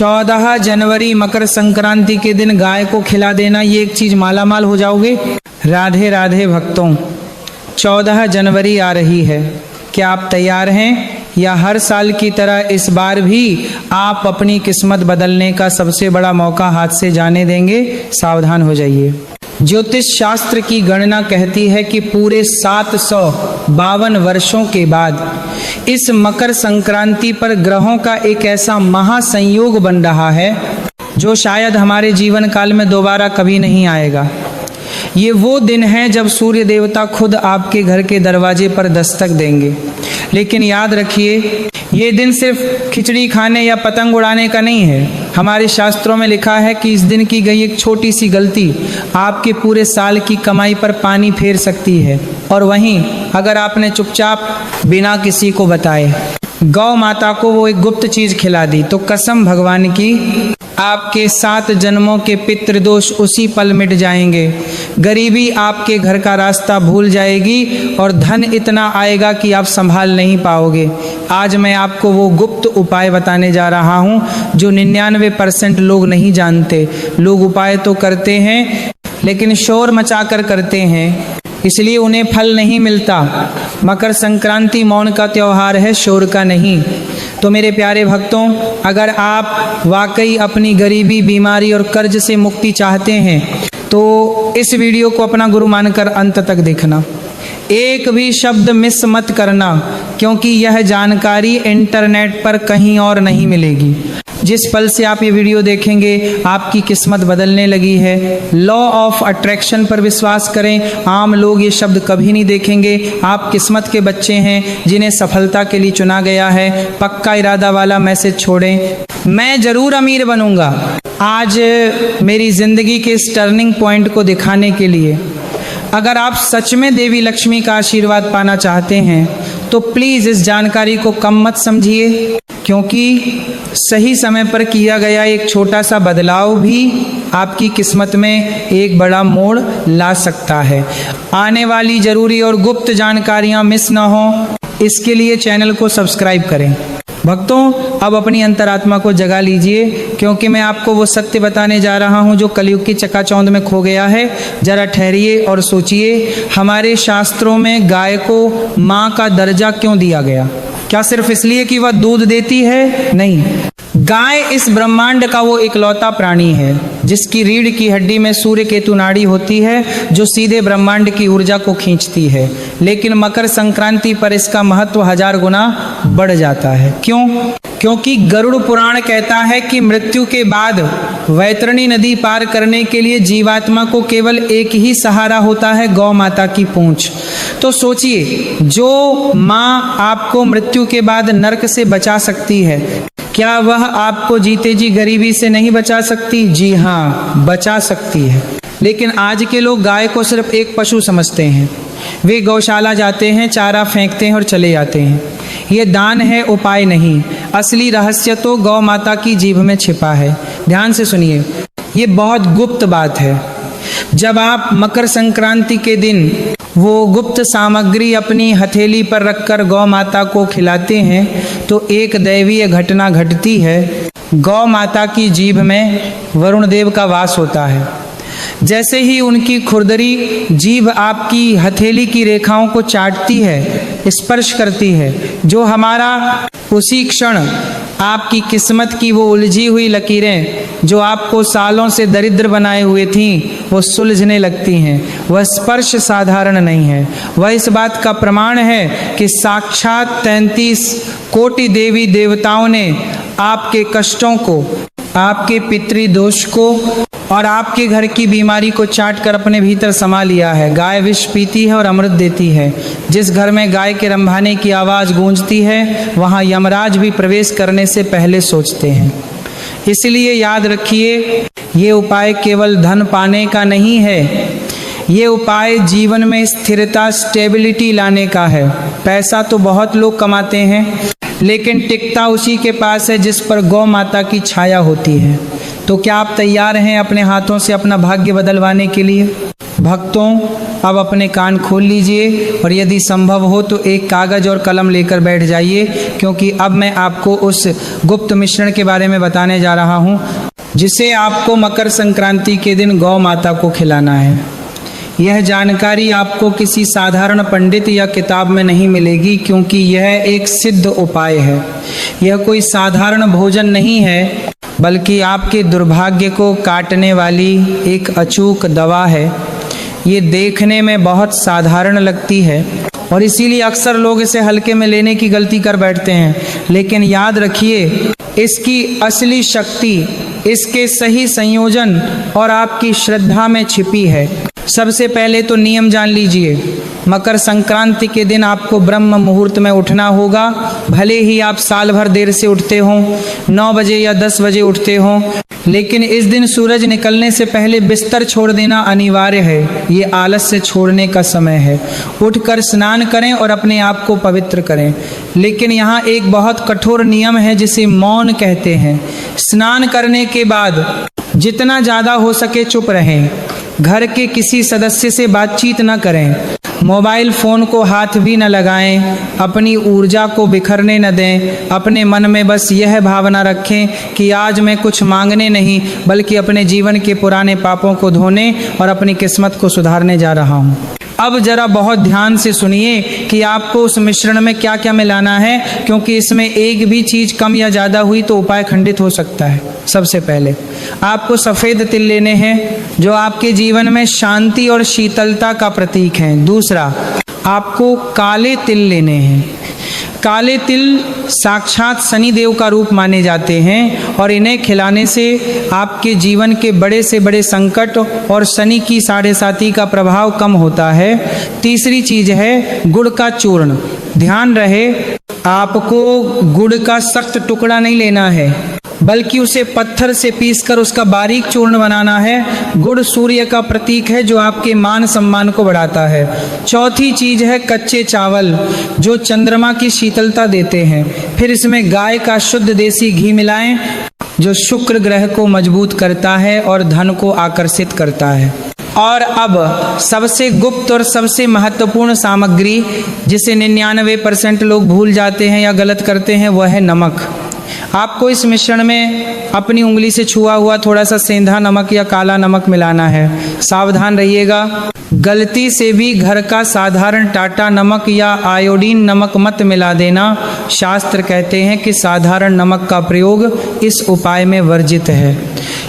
14 जनवरी मकर संक्रांति के दिन गाय को खिला देना, ये एक चीज मालामाल हो जाओगे। राधे राधे भक्तों, 14 जनवरी आ रही है, क्या आप तैयार हैं? या हर साल की तरह इस बार भी आप अपनी किस्मत बदलने का सबसे बड़ा मौका हाथ से जाने देंगे? सावधान हो जाइए। ज्योतिष शास्त्र की गणना कहती है कि पूरे 752 वर्षों के बाद इस मकर संक्रांति पर ग्रहों का एक ऐसा महासंयोग बन रहा है जो शायद हमारे जीवन काल में दोबारा कभी नहीं आएगा। ये वो दिन है जब सूर्य देवता खुद आपके घर के दरवाजे पर दस्तक देंगे। लेकिन याद रखिए, ये दिन सिर्फ खिचड़ी खाने या पतंग उड़ाने का नहीं है। हमारे शास्त्रों में लिखा है कि इस दिन की गई एक छोटी सी गलती आपके पूरे साल की कमाई पर पानी फेर सकती है। और वहीं अगर आपने चुपचाप बिना किसी को बताए गौ माता को वो एक गुप्त चीज खिला दी, तो कसम भगवान की आपके 7 जन्मों के पितृदोष उसी पल मिट जाएंगे। गरीबी आपके घर का रास्ता भूल जाएगी और धन इतना आएगा कि आप संभाल नहीं पाओगे। आज मैं आपको वो गुप्त उपाय बताने जा रहा हूँ जो 99% लोग नहीं जानते। लोग उपाय तो करते हैं लेकिन शोर मचाकर करते हैं, इसलिए उन्हें फल नहीं मिलता। मकर संक्रांति मौन का त्योहार है, शोर का नहीं। तो मेरे प्यारे भक्तों, अगर आप वाकई अपनी गरीबी, बीमारी और कर्ज से मुक्ति चाहते हैं तो इस वीडियो को अपना गुरु मानकर अंत तक देखना। एक भी शब्द मिस मत करना, क्योंकि यह जानकारी इंटरनेट पर कहीं और नहीं मिलेगी। जिस पल से आप ये वीडियो देखेंगे आपकी किस्मत बदलने लगी है। लॉ ऑफ अट्रैक्शन पर विश्वास करें। आम लोग ये शब्द कभी नहीं देखेंगे। आप किस्मत के बच्चे हैं जिन्हें सफलता के लिए चुना गया है। पक्का इरादा वाला मैसेज छोड़ें, मैं जरूर अमीर बनूंगा। आज मेरी जिंदगी के इस टर्निंग पॉइंट को दिखाने के लिए अगर आप सच में देवी लक्ष्मी का आशीर्वाद पाना चाहते हैं तो प्लीज इस जानकारी को कम मत समझिए, क्योंकि सही समय पर किया गया एक छोटा सा बदलाव भी आपकी किस्मत में एक बड़ा मोड़ ला सकता है। आने वाली जरूरी और गुप्त जानकारियां मिस ना हो, इसके लिए चैनल को सब्सक्राइब करें। भक्तों, अब अपनी अंतरात्मा को जगा लीजिए, क्योंकि मैं आपको वो सत्य बताने जा रहा हूँ जो कलयुग की चकाचौंध में खो गया है। जरा ठहरिए और सोचिए, हमारे शास्त्रों में गाय को माँ का दर्जा क्यों दिया गया? क्या सिर्फ इसलिए कि वह दूध देती है? नहीं, गाय इस ब्रह्मांड का वो इकलौता प्राणी है जिसकी रीढ़ की हड्डी में सूर्य केतु नाड़ी होती है जो सीधे ब्रह्मांड की ऊर्जा को खींचती है। लेकिन मकर संक्रांति पर इसका महत्व 1000 गुना बढ़ जाता है। क्यों? क्योंकि गरुड़ पुराण कहता है कि मृत्यु के बाद वैतरणी नदी पार करने के लिए जीवात्मा को केवल एक ही सहारा होता है, गौ माता की पूंछ। तो सोचिए, जो माँ आपको मृत्यु के बाद नरक से बचा सकती है, क्या वह आपको जीते जी गरीबी से नहीं बचा सकती? जी हाँ, बचा सकती है। लेकिन आज के लोग गाय को सिर्फ एक पशु समझते हैं। वे गौशाला जाते हैं, चारा फेंकते हैं और चले जाते हैं। ये दान है, उपाय नहीं। असली रहस्य तो गौ माता की जीभ में छिपा है। ध्यान से सुनिए, ये बहुत गुप्त बात है। जब आप मकर संक्रांति के दिन वो गुप्त सामग्री अपनी हथेली पर रखकर गौ माता को खिलाते हैं तो एक दैवीय घटना घटती है। गौ माता की जीभ में वरुण देव का वास होता है। जैसे ही उनकी खुरदरी जीभ आपकी हथेली की रेखाओं को चाटती है, स्पर्श करती है, जो हमारा उसी क्षण आपकी किस्मत की वो उलझी हुई लकीरें जो आपको सालों से दरिद्र बनाए हुए थीं, वो सुलझने लगती हैं। वह स्पर्श साधारण नहीं है, वह इस बात का प्रमाण है कि साक्षात 33 कोटि देवी देवताओं ने आपके कष्टों को, आपके पितृदोष को और आपके घर की बीमारी को चाट कर अपने भीतर समा लिया है। गाय विष पीती है और अमृत देती है। जिस घर में गाय के रंभाने की आवाज़ गूंजती है वहाँ यमराज भी प्रवेश करने से पहले सोचते हैं। इसलिए याद रखिए, ये उपाय केवल धन पाने का नहीं है, ये उपाय जीवन में स्थिरता, स्टेबिलिटी लाने का है। पैसा तो बहुत लोग कमाते हैं, लेकिन टिकता उसी के पास है जिस पर गौ माता की छाया होती है। तो क्या आप तैयार हैं अपने हाथों से अपना भाग्य बदलवाने के लिए? भक्तों, अब अपने कान खोल लीजिए और यदि संभव हो तो एक कागज़ और कलम लेकर बैठ जाइए, क्योंकि अब मैं आपको उस गुप्त मिश्रण के बारे में बताने जा रहा हूँ जिसे आपको मकर संक्रांति के दिन गौ माता को खिलाना है। यह जानकारी आपको किसी साधारण पंडित या किताब में नहीं मिलेगी, क्योंकि यह एक सिद्ध उपाय है। यह कोई साधारण भोजन नहीं है, बल्कि आपके दुर्भाग्य को काटने वाली एक अचूक दवा है। ये देखने में बहुत साधारण लगती है और इसीलिए अक्सर लोग इसे हल्के में लेने की गलती कर बैठते हैं, लेकिन याद रखिए इसकी असली शक्ति इसके सही संयोजन और आपकी श्रद्धा में छिपी है। सबसे पहले तो नियम जान लीजिए। मकर संक्रांति के दिन आपको ब्रह्म मुहूर्त में उठना होगा। भले ही आप साल भर देर से उठते हो, 9 बजे या 10 बजे उठते हो, लेकिन इस दिन सूरज निकलने से पहले बिस्तर छोड़ देना अनिवार्य है। ये आलस्य छोड़ने का समय है। उठकर स्नान करें और अपने आप को पवित्र करें। लेकिन यहाँ एक बहुत कठोर नियम है जिसे मौन कहते हैं। स्नान करने के बाद जितना ज़्यादा हो सके चुप रहें। घर के किसी सदस्य से बातचीत न करें। मोबाइल फ़ोन को हाथ भी न लगाएं। अपनी ऊर्जा को बिखरने न दें। अपने मन में बस यह भावना रखें कि आज मैं कुछ मांगने नहीं, बल्कि अपने जीवन के पुराने पापों को धोने और अपनी किस्मत को सुधारने जा रहा हूँ। अब जरा बहुत ध्यान से सुनिए कि आपको उस मिश्रण में क्या क्या मिलाना है, क्योंकि इसमें एक भी चीज़ कम या ज़्यादा हुई तो उपाय खंडित हो सकता है। सबसे पहले आपको सफ़ेद तिल लेने हैं, जो आपके जीवन में शांति और शीतलता का प्रतीक हैं। दूसरा, आपको काले तिल लेने हैं। काले तिल साक्षात शनिदेव का रूप माने जाते हैं और इन्हें खिलाने से आपके जीवन के बड़े से बड़े संकट और शनि की 7.5 का प्रभाव कम होता है। तीसरी चीज है गुड़ का चूर्ण। ध्यान रहे, आपको गुड़ का सख्त टुकड़ा नहीं लेना है, बल्कि उसे पत्थर से पीसकर उसका बारीक चूर्ण बनाना है। गुड़ सूर्य का प्रतीक है जो आपके मान सम्मान को बढ़ाता है। चौथी चीज है कच्चे चावल, जो चंद्रमा की शीतलता देते हैं। फिर इसमें गाय का शुद्ध देसी घी मिलाएं, जो शुक्र ग्रह को मजबूत करता है और धन को आकर्षित करता है। और अब सबसे गुप्त और सबसे महत्वपूर्ण सामग्री, जिसे 99% लोग भूल जाते हैं या गलत करते हैं, वह है नमक। आपको इस मिश्रण में अपनी उंगली से छुआ हुआ थोड़ा सा सेंधा नमक या काला नमक मिलाना है। सावधान रहिएगा, गलती से भी घर का साधारण टाटा नमक या आयोडीन नमक मत मिला देना। शास्त्र कहते हैं कि साधारण नमक का प्रयोग इस उपाय में वर्जित है।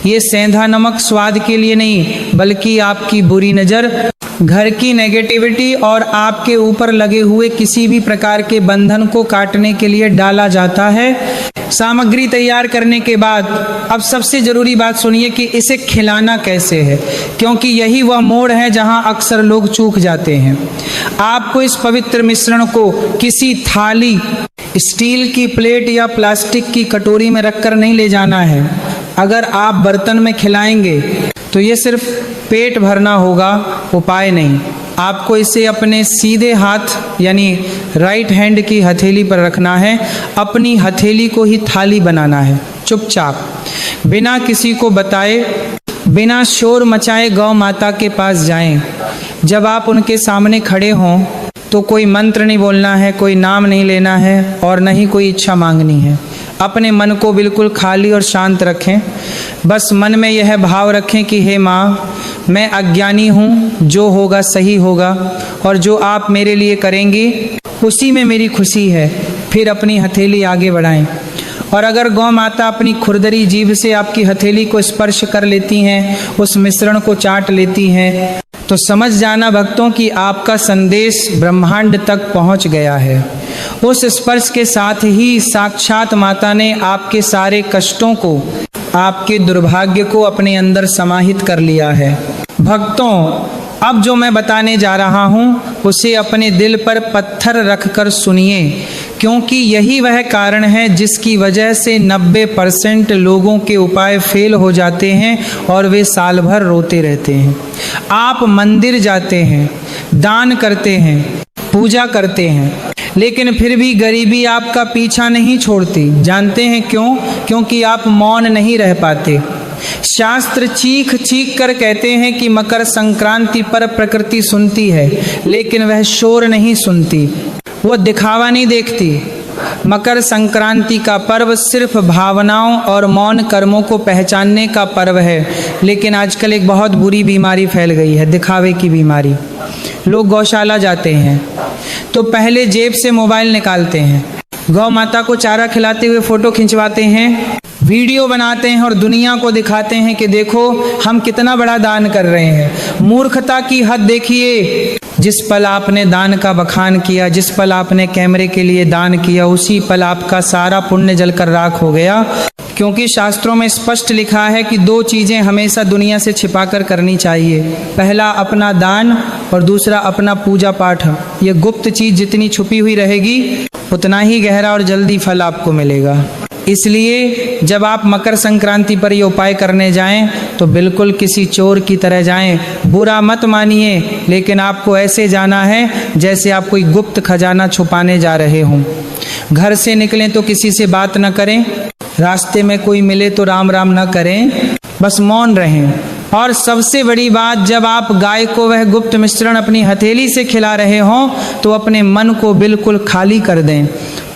ये सेंधा नमक स्वाद के लिए नहीं, बल्कि आपकी बुरी नज़र, घर की नेगेटिविटी और आपके ऊपर लगे हुए किसी भी प्रकार के बंधन को काटने के लिए डाला जाता है। सामग्री तैयार करने के बाद अब सबसे जरूरी बात सुनिए कि इसे खिलाना कैसे है, क्योंकि यही वह मोड़ है जहां अक्सर लोग चूक जाते हैं। आपको इस पवित्र मिश्रण को किसी थाली, स्टील की प्लेट या प्लास्टिक की कटोरी में रखकर नहीं ले जाना है। अगर आप बर्तन में खिलाएंगे तो ये सिर्फ पेट भरना होगा, उपाय नहीं। आपको इसे अपने सीधे हाथ यानी राइट हैंड की हथेली पर रखना है। अपनी हथेली को ही थाली बनाना है। चुपचाप, बिना किसी को बताए, बिना शोर मचाए गौ माता के पास जाएं। जब आप उनके सामने खड़े हों तो कोई मंत्र नहीं बोलना है, कोई नाम नहीं लेना है और न ही कोई इच्छा मांगनी है। अपने मन को बिल्कुल खाली और शांत रखें। बस मन में यह भाव रखें कि हे माँ, मैं अज्ञानी हूँ, जो होगा सही होगा और जो आप मेरे लिए करेंगी उसी में मेरी खुशी है। फिर अपनी हथेली आगे बढ़ाएं और अगर गौ माता अपनी खुरदरी जीभ से आपकी हथेली को स्पर्श कर लेती हैं, उस मिश्रण को चाट लेती हैं, तो समझ जाना भक्तों कि आपका संदेश ब्रह्मांड तक पहुंच गया है। उस स्पर्श के साथ ही साक्षात माता ने आपके सारे कष्टों को, आपके दुर्भाग्य को अपने अंदर समाहित कर लिया है। भक्तों, अब जो मैं बताने जा रहा हूँ उसे अपने दिल पर पत्थर रखकर सुनिए, क्योंकि यही वह कारण है जिसकी वजह से 90% लोगों के उपाय फेल हो जाते हैं और वे साल भर रोते रहते हैं। आप मंदिर जाते हैं, दान करते हैं, पूजा करते हैं, लेकिन फिर भी गरीबी आपका पीछा नहीं छोड़ती। जानते हैं क्यों? क्योंकि आप मौन नहीं रह पाते। शास्त्र चीख चीख कर कहते हैं कि मकर संक्रांति पर प्रकृति सुनती है, लेकिन वह शोर नहीं सुनती, वो दिखावा नहीं देखती। मकर संक्रांति का पर्व सिर्फ भावनाओं और मौन कर्मों को पहचानने का पर्व है। लेकिन आजकल एक बहुत बुरी बीमारी फैल गई है, दिखावे की बीमारी। लोग गौशाला जाते हैं तो पहले जेब से मोबाइल निकालते हैं, गौ माता को चारा खिलाते हुए फोटो खिंचवाते हैं, वीडियो बनाते हैं और दुनिया को दिखाते हैं कि देखो हम कितना बड़ा दान कर रहे हैं। मूर्खता की हद देखिए। जिस पल आपने दान का बखान किया, जिस पल आपने कैमरे के लिए दान किया, उसी पल आपका सारा पुण्य जलकर राख हो गया। क्योंकि शास्त्रों में स्पष्ट लिखा है कि 2 चीजें हमेशा दुनिया से छिपाकर करनी चाहिए, पहला अपना दान और दूसरा अपना पूजा पाठ। ये गुप्त चीज जितनी छुपी हुई रहेगी उतना ही गहरा और जल्दी फल आपको मिलेगा। इसलिए जब आप मकर संक्रांति पर ये उपाय करने जाएं तो बिल्कुल किसी चोर की तरह जाएं। बुरा मत मानिए, लेकिन आपको ऐसे जाना है जैसे आप कोई गुप्त खजाना छुपाने जा रहे हों। घर से निकलें तो किसी से बात न करें, रास्ते में कोई मिले तो राम राम न करें, बस मौन रहें। और सबसे बड़ी बात, जब आप गाय को वह गुप्त मिश्रण अपनी हथेली से खिला रहे हों तो अपने मन को बिल्कुल खाली कर दें।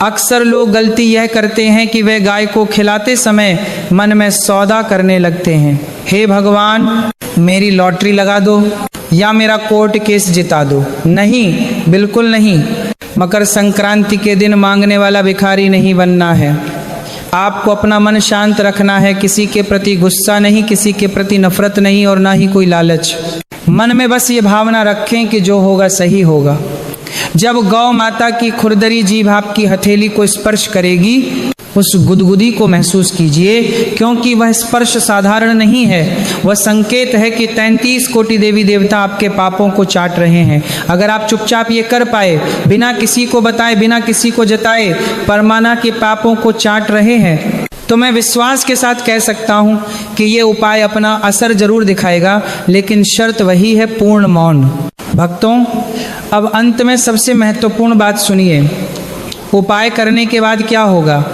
अक्सर लोग गलती यह करते हैं कि वे गाय को खिलाते समय मन में सौदा करने लगते हैं, हे भगवान मेरी लॉटरी लगा दो या मेरा कोर्ट केस जिता दो। नहीं, बिल्कुल नहीं। मकर संक्रांति के दिन मांगने वाला भिखारी नहीं बनना है। आपको अपना मन शांत रखना है, किसी के प्रति गुस्सा नहीं, किसी के प्रति नफरत नहीं और ना ही कोई लालच। मन में बस ये भावना रखें कि जो होगा सही होगा। जब गौ माता की खुरदरी जीभ आपकी हथेली को स्पर्श करेगी, उस गुदगुदी को महसूस कीजिए, क्योंकि वह स्पर्श साधारण नहीं है। वह संकेत है कि 33 कोटि देवी देवता आपके पापों को चाट रहे हैं। अगर आप चुपचाप ये कर पाए, बिना किसी को बताए, बिना किसी को जताए, परमाना के पापों को चाट रहे हैं, तो मैं विश्वास के साथ कह सकता हूँ कि ये उपाय अपना असर जरूर दिखाएगा, लेकिन शर्त वही है, पूर्ण मौन। भक्तों, अब अंत में सबसे महत्वपूर्ण बात सुनिए। उपाय करने के बाद क्या होगा,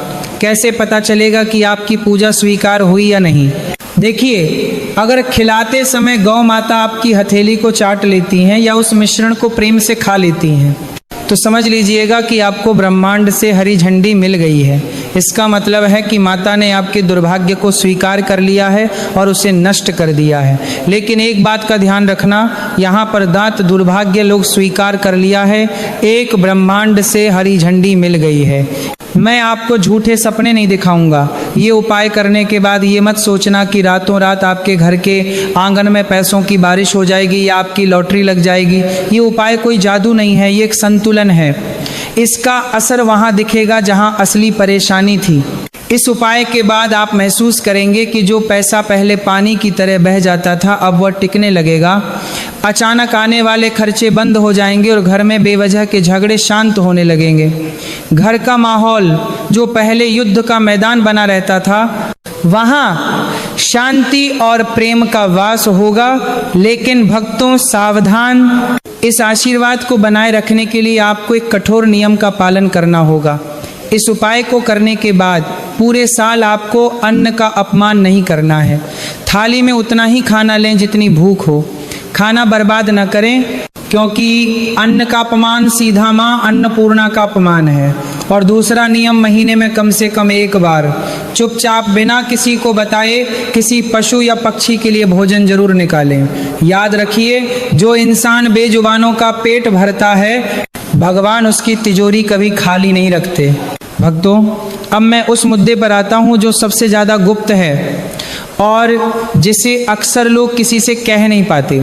कैसे पता चलेगा कि आपकी पूजा स्वीकार हुई या नहीं? देखिए, अगर खिलाते समय गौ माता आपकी हथेली को चाट लेती हैं या उस मिश्रण को प्रेम से खा लेती हैं, तो समझ लीजिएगा कि आपको ब्रह्मांड से हरी झंडी मिल गई है। इसका मतलब है कि माता ने आपके दुर्भाग्य को स्वीकार कर लिया है और उसे नष्ट कर दिया है। लेकिन एक बात का ध्यान रखना, यहाँ पर दांत दुर्भाग्य लोग स्वीकार कर लिया है, एक ब्रह्मांड से हरी झंडी मिल गई है। मैं आपको झूठे सपने नहीं दिखाऊंगा। ये उपाय करने के बाद ये मत सोचना कि रातों रात आपके घर के आंगन में पैसों की बारिश हो जाएगी या आपकी लॉटरी लग जाएगी। ये उपाय कोई जादू नहीं है, ये एक संतुलन है। इसका असर वहाँ दिखेगा जहाँ असली परेशानी थी। इस उपाय के बाद आप महसूस करेंगे कि जो पैसा पहले पानी की तरह बह जाता था, अब वह टिकने लगेगा। अचानक आने वाले खर्चे बंद हो जाएंगे और घर में बेवजह के झगड़े शांत होने लगेंगे। घर का माहौल जो पहले युद्ध का मैदान बना रहता था, वहाँ शांति और प्रेम का वास होगा। लेकिन भक्तों सावधान, इस आशीर्वाद को बनाए रखने के लिए आपको एक कठोर नियम का पालन करना होगा। इस उपाय को करने के बाद पूरे साल आपको अन्न का अपमान नहीं करना है। थाली में उतना ही खाना लें जितनी भूख हो, खाना बर्बाद न करें, क्योंकि अन्न का अपमान सीधा माँ अन्नपूर्णा का अपमान है। और दूसरा नियम, महीने में कम से कम एक बार चुपचाप बिना किसी को बताए किसी पशु या पक्षी के लिए भोजन जरूर निकालें। याद रखिए, जो इंसान बेजुबानों का पेट भरता है, भगवान उसकी तिजोरी कभी खाली नहीं रखते। भक्तों, अब मैं उस मुद्दे पर आता हूँ जो सबसे ज़्यादा गुप्त है और जिसे अक्सर लोग किसी से कह नहीं पाते।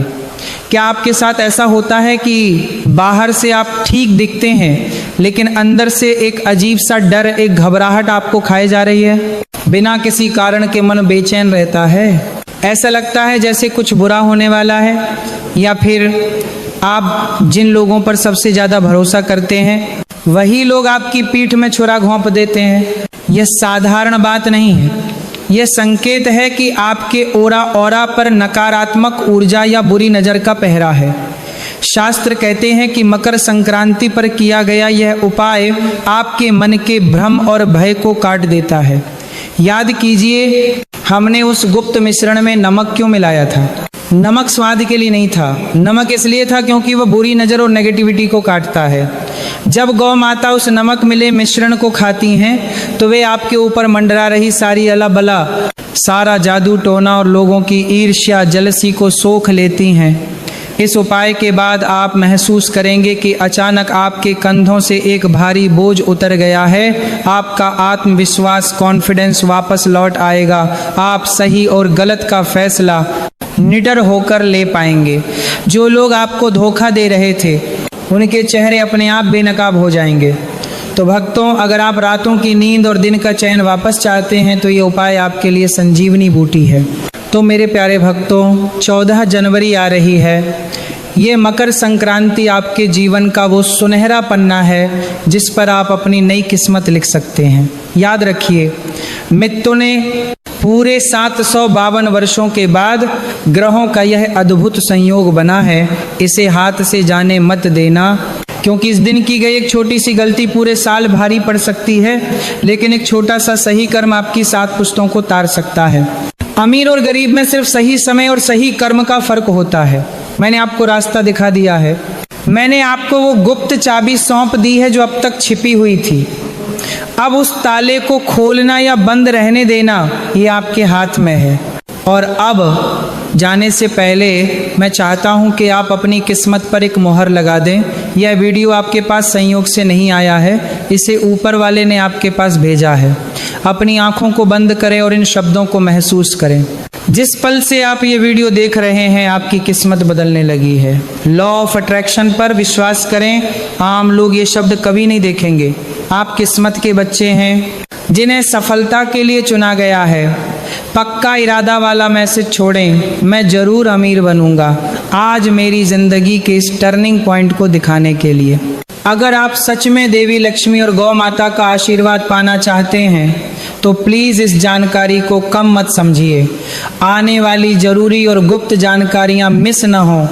क्या आपके साथ ऐसा होता है कि बाहर से आप ठीक दिखते हैं, लेकिन अंदर से एक अजीब सा डर, एक घबराहट आपको खाए जा रही है? बिना किसी कारण के मन बेचैन रहता है, ऐसा लगता है जैसे कुछ बुरा होने वाला है। या फिर आप जिन लोगों पर सबसे ज़्यादा भरोसा करते हैं, वही लोग आपकी पीठ में छुरा घोंप देते हैं। यह साधारण बात नहीं है, यह संकेत है कि आपके ऑरा पर नकारात्मक ऊर्जा या बुरी नज़र का पहरा है। शास्त्र कहते हैं कि मकर संक्रांति पर किया गया यह उपाय आपके मन के भ्रम और भय को काट देता है। याद कीजिए, हमने उस गुप्त मिश्रण में नमक क्यों मिलाया था? नमक स्वाद के लिए नहीं था, नमक इसलिए था क्योंकि वह बुरी नज़र और नेगेटिविटी को काटता है। जब गौ माता उस नमक मिले मिश्रण को खाती हैं तो वे आपके ऊपर मंडरा रही सारी अला बला, सारा जादू टोना और लोगों की ईर्ष्या जलसी को सोख लेती हैं। इस उपाय के बाद आप महसूस करेंगे कि अचानक आपके कंधों से एक भारी बोझ उतर गया है। आपका आत्मविश्वास, कॉन्फिडेंस वापस लौट आएगा। आप सही और गलत का फैसला निडर होकर ले पाएंगे। जो लोग आपको धोखा दे रहे थे उनके चेहरे अपने आप बेनकाब हो जाएंगे। तो भक्तों, अगर आप रातों की नींद और दिन का चैन वापस चाहते हैं तो ये उपाय आपके लिए संजीवनी बूटी है। तो मेरे प्यारे भक्तों, 14 जनवरी आ रही है। ये मकर संक्रांति आपके जीवन का वो सुनहरा पन्ना है जिस पर आप अपनी नई किस्मत लिख सकते हैं। याद रखिए, मित्रों ने पूरे 752 वर्षों के बाद ग्रहों का यह अद्भुत संयोग बना है। इसे हाथ से जाने मत देना, क्योंकि इस दिन की गई एक छोटी सी गलती पूरे साल भारी पड़ सकती है, लेकिन एक छोटा सा सही कर्म आपकी 7 पुश्तों को तार सकता है। अमीर और गरीब में सिर्फ सही समय और सही कर्म का फर्क होता है। मैंने आपको रास्ता दिखा दिया है। मैंने आपको वो गुप्त चाबी सौंप दी है जो अब तक छिपी हुई थी। अब उस ताले को खोलना या बंद रहने देना ये आपके हाथ में है। और अब जाने से पहले मैं चाहता हूं कि आप अपनी किस्मत पर एक मोहर लगा दें। यह वीडियो आपके पास संयोग से नहीं आया है, इसे ऊपर वाले ने आपके पास भेजा है। अपनी आंखों को बंद करें और इन शब्दों को महसूस करें। जिस पल से आप ये वीडियो देख रहे हैं आपकी किस्मत बदलने लगी है। लॉ ऑफ अट्रैक्शन पर विश्वास करें। आम लोग ये शब्द कभी नहीं देखेंगे। आप किस्मत के बच्चे हैं जिन्हें सफलता के लिए चुना गया है। पक्का इरादा वाला मैसेज छोड़ें, मैं जरूर अमीर बनूंगा, आज मेरी जिंदगी के इस टर्निंग पॉइंट को दिखाने के लिए। अगर आप सच में देवी लक्ष्मी और गौ माता का आशीर्वाद पाना चाहते हैं तो प्लीज़ इस जानकारी को कम मत समझिए। आने वाली जरूरी और गुप्त जानकारियां मिस न हो,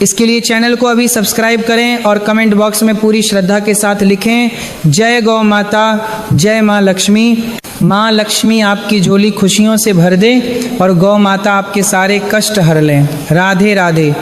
इसके लिए चैनल को अभी सब्सक्राइब करें और कमेंट बॉक्स में पूरी श्रद्धा के साथ लिखें, जय गौ माता, जय माँ लक्ष्मी। माँ लक्ष्मी आपकी झोली खुशियों से भर दे और गौ माता आपके सारे कष्ट हर लें। राधे राधे।